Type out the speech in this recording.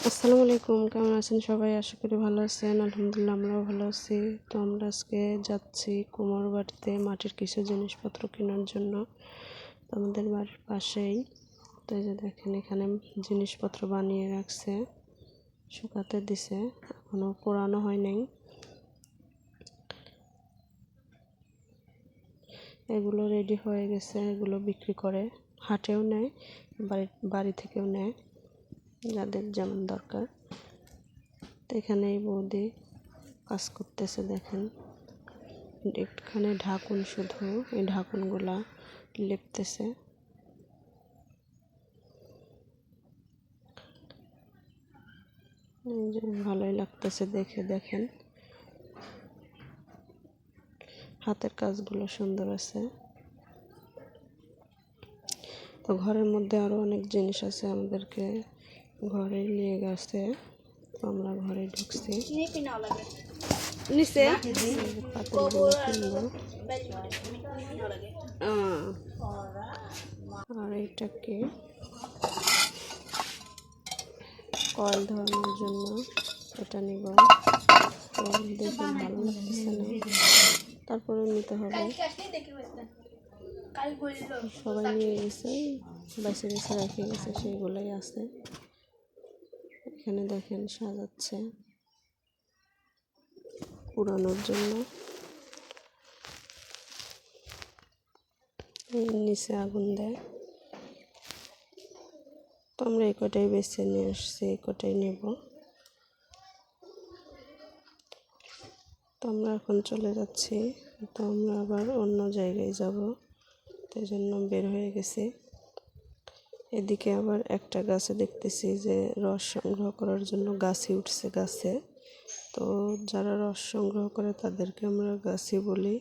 আসসালামু আলাইকুম, কেমন আছেন সবাই? আশা করি ভালো আছেন। আলহামদুলিল্লাহ আমরাও ভালো আছি। তো আমরা আজকে যাচ্ছি কুমোর বাড়িতে মাটির কিছু জিনিসপত্র কেনার জন্য। তো আমাদের বাড়ির পাশেই। তো এই যে দেখেন এখানে জিনিসপত্র বানিয়ে রাখছে, শুকাতে দিছে, এখনো পোড়ানো হয় নাই। এগুলো রেডি হয়ে গেছে, এগুলো বিক্রি করে, হাটেও নেয়, বাড়ি থেকেও নেয়, যাদের যেমন দরকার। তো এখানে এই বৌদি কাজ করতেছে, দেখেন এখানে ঢাকুন, শুধু এই ঢাকুনগুলা লেপতেছে। ভালোই লাগতেছে দেখে, দেখেন হাতের কাজগুলো সুন্দর আছে। তো ঘরের মধ্যে আরো অনেক জিনিস আছে, আমাদেরকে ঘরে নিয়ে গেছে। তো আমরা ঘরে ঢুকছি, নিচে পাতিলগুলো কিনবো। আর এইটাকে কয়েল ধরানোর জন্য এটা নিব। তো দেখে ভালো লাগতেছে না, তারপরে নিতে হবে। সবাই নিয়ে গেছে, বেছে বেছে রেখে গেছে, সেইগুলোই আছে। এখানে দেখেন সাজাচ্ছে পুরানোর জন্য। নিচে আগুন দেয়। তো আমরা এই কটাই বেছে নিয়ে আসছি, এই কটাই নেব। তো আমরা এখন চলে যাচ্ছি। তো আমরা আবার অন্য জায়গায় যাব, তাই জন্য বের হয়ে গেছি। এদিকে আবার একটা গাছে দেখতেছি যে রস সংগ্রহ করার জন্য গাছি উঠছে গাছে। তো যারা রস সংগ্রহ করে তাদেরকে আমরা গাছি বলি।